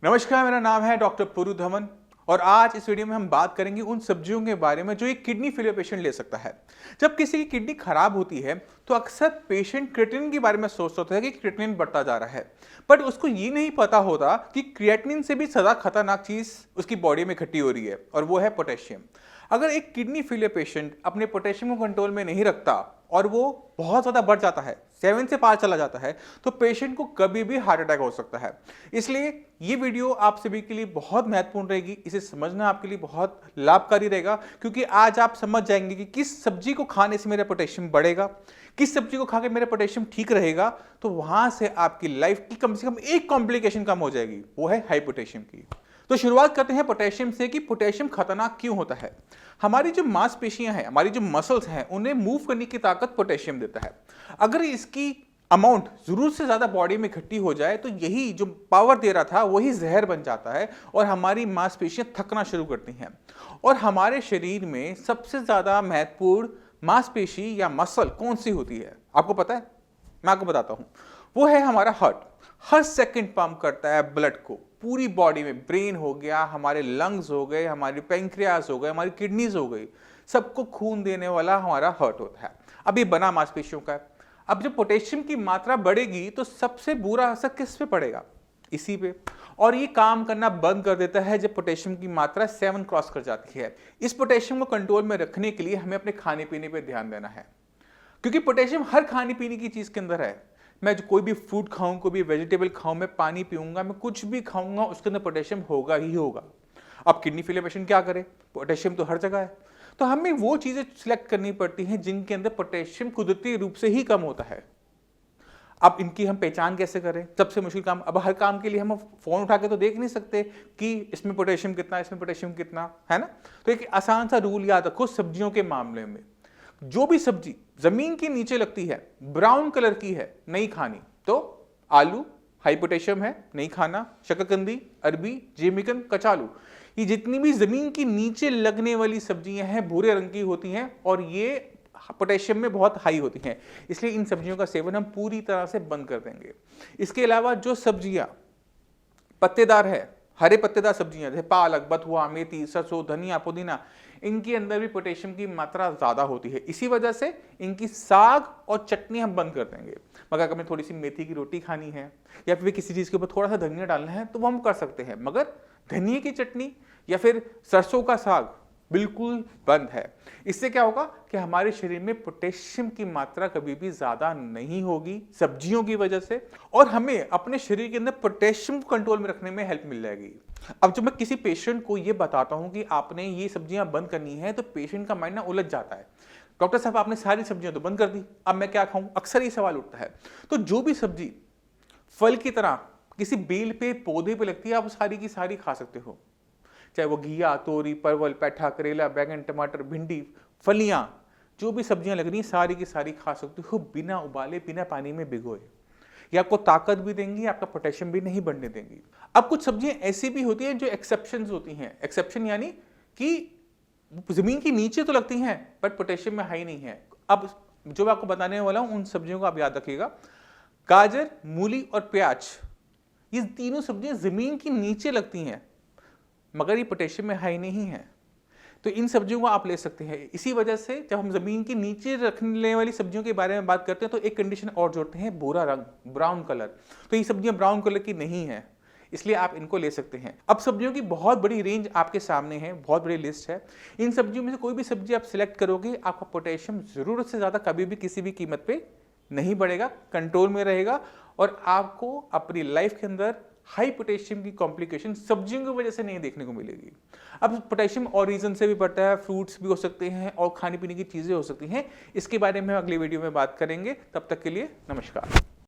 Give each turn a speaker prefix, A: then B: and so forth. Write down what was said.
A: नमस्कार, मेरा नाम है डॉक्टर पुरु धमन और आज इस वीडियो में हम बात करेंगे उन सब्जियों के बारे में जो एक किडनी फेलियर पेशेंट ले सकता है। जब किसी की किडनी खराब होती है तो अक्सर पेशेंट क्रिएटिनिन के बारे में सोचता होता है कि क्रिएटिनिन बढ़ता जा रहा है, बट उसको ये नहीं पता होता कि क्रिएटिनिन से भी ज़्यादा खतरनाक चीज़ उसकी बॉडी में इकट्ठी हो रही है और वो है पोटेशियम। अगर एक किडनी फेलियर पेशेंट अपने पोटेशियम को कंट्रोल में नहीं रखता और वो बहुत ज़्यादा बढ़ जाता है, 7 से पार चला जाता है, तो पेशेंट को कभी भी हार्ट अटैक हो सकता है। इसलिए ये वीडियो आप सभी के लिए बहुत महत्वपूर्ण रहेगी। इसे समझना आपके लिए बहुत लाभकारी रहेगा, क्योंकि आज आप समझ जाएंगे कि किस सब्जी को खाने से मेरा पोटेशियम बढ़ेगा, किस सब्जी को खा के मेरा पोटेशियम ठीक रहेगा। तो वहां से आपकी लाइफ की कम से कम एक कॉम्प्लिकेशन कम हो जाएगी, वो है हाई पोटेशियम की। तो शुरुआत करते हैं पोटेशियम से कि पोटेशियम खतरनाक क्यों होता है। हमारी जो मांसपेशियां हैं, हमारी जो मसल्स हैं, उन्हें मूव करने की ताकत पोटेशियम देता है। अगर इसकी अमाउंट जरूरत से ज्यादा बॉडी में इकट्ठी हो जाए तो यही जो पावर दे रहा था वही जहर बन जाता है और हमारी मांसपेशियां थकना शुरू करती हैं। और हमारे शरीर में सबसे ज्यादा महत्वपूर्ण मांसपेशी या मसल कौन सी होती है, आपको पता है? मैं आपको बताता हूं। वो है हमारा हार्ट। हर सेकंड पंप करता है ब्लड को पूरी बॉडी में। ब्रेन हो गया, हमारे लंग्स हो गए, हमारी पैंक्रियाज हो गए, हमारी किडनीज हो गई, सबको खून देने वाला हमारा हार्ट होता है। अब ये बना मांसपेशियों का है। अब जब पोटेशियम की मात्रा बढ़ेगी तो सबसे बुरा असर किस पे पड़ेगा? इसी पे। और ये काम करना बंद कर देता है जब पोटेशियम की मात्रा 7 क्रॉस कर जाती है। इस पोटेशियम को कंट्रोल में रखने के लिए हमें अपने खाने पीने पे ध्यान देना है, क्योंकि पोटेशियम हर खाने पीने की चीज के अंदर है। मैं कोई भी फ्रूट खाऊं, कोई भी वेजिटेबल खाऊं, मैं पानी पीऊंगा, मैं कुछ भी खाऊंगा, उसके अंदर पोटेशियम होगा ही होगा। अब किडनी फेलियर पेशेंट क्या करे? पोटेशियम तो हर जगह है। तो हमें वो चीजें सिलेक्ट करनी पड़ती हैं जिनके अंदर पोटेशियम कुदरती रूप से ही कम होता है। अब इनकी हम पहचान कैसे करें? सबसे मुश्किल काम। अब हर काम के लिए हम फोन उठा के तो देख नहीं सकते कि इसमें पोटेशियम कितना, इसमें पोटेशियम कितना, है ना? तो एक आसान सा रूल याद रखो सब्जियों के मामले में। जो भी सब्जी जमीन के नीचे लगती है, ब्राउन कलर की है, नहीं खानी। तो आलू हाई पोटेशियम है, नहीं खाना। शकरकंदी, अरबी, जेमिकन, कचालू, ये जितनी भी जमीन की नीचे लगने वाली सब्जियां हैं भूरे रंग की होती हैं और ये पोटेशियम में बहुत हाई होती हैं। इसलिए इन सब्जियों का सेवन हम पूरी तरह से बंद कर देंगे। इसके अलावा जो सब्जियां पत्तेदार है, हरे पत्तेदार सब्जियां जैसे पालक, बथुआ, मेथी, सरसों, धनिया, पुदीना, इनके अंदर भी पोटेशियम की मात्रा ज्यादा होती है। इसी वजह से इनकी साग और चटनी हम बंद कर देंगे। मगर अगर हमें थोड़ी सी मेथी की रोटी खानी है या फिर किसी चीज के ऊपर थोड़ा सा धनिया डालना है तो वो हम कर सकते हैं, मगर धनिया की चटनी या फिर सरसों का साग बिल्कुल बंद है। इससे क्या होगा कि हमारे शरीर में पोटेशियम की मात्रा कभी भी ज्यादा नहीं होगी सब्जियों की वजह से, और हमें अपने शरीर के अंदर पोटेशियम को कंट्रोल में रखने में हेल्प मिल जाएगी। अब जब मैं किसी पेशेंट को ये बताता हूं कि आपने ये सब्जियां बंद करनी है, तो पेशेंट का माइंड ना उलझ जाता है। डॉक्टर साहब, आपने सारी सब्जियां तो बंद कर दी, अब मैं क्या खाऊं? अक्सर ये सवाल उठता है। तो जो भी सब्जी फल की तरह किसी बेल पे, पौधे पे लगती है, आप सारी की सारी खा सकते हो। चाहे वो घिया, तोरी, परवल, पैठा, करेला, बैगन, टमाटर, भिंडी, फलियां, जो भी सब्जियां लग रही हैं सारी की सारी खा सकते हो बिना उबाले, बिना पानी में भिगोए। ये आपको ताकत भी देंगी, आपका पोटेशियम भी नहीं बढ़ने देंगी। अब कुछ सब्जियां ऐसी भी होती हैं जो एक्सेप्शंस होती हैं। एक्सेप्शन यानी कि जमीन के नीचे तो लगती हैं बट पोटेशियम में हाई नहीं है। अब जो मैं आपको बताने वाला हूं उन सब्जियों को आप याद रखिएगा। गाजर, मूली और प्याज, ये तीनों सब्जियां जमीन के नीचे लगती हैं मगर ये पोटेशियम में हाई नहीं है। तो इन सब्जियों को आप ले सकते हैं। इसी वजह से जब हम जमीन के नीचे रखने वाली सब्जियों के बारे में बात करते हैं तो एक कंडीशन और जोड़ते हैं, भूरा रंग, ब्राउन कलर। तो ये सब्जियां ब्राउन कलर की नहीं है, इसलिए आप इनको ले सकते हैं। अब सब्जियों की बहुत बड़ी रेंज आपके सामने है, बहुत बड़ी लिस्ट है। इन सब्जियों में से कोई भी सब्जी आप सिलेक्ट करोगे, आपका पोटेशियम जरूरत से ज्यादा कभी भी किसी भी कीमत पे नहीं बढ़ेगा, कंट्रोल में रहेगा और आपको अपनी लाइफ के अंदर हाई पोटेशियम की कॉम्प्लिकेशन सब्जियों की वजह से नहीं देखने को मिलेगी। अब पोटेशियम और रीजन से भी बढ़ता है, फ्रूट्स भी हो सकते हैं और खाने पीने की चीजें हो सकती हैं। इसके बारे में हम अगली वीडियो में बात करेंगे। तब तक के लिए नमस्कार।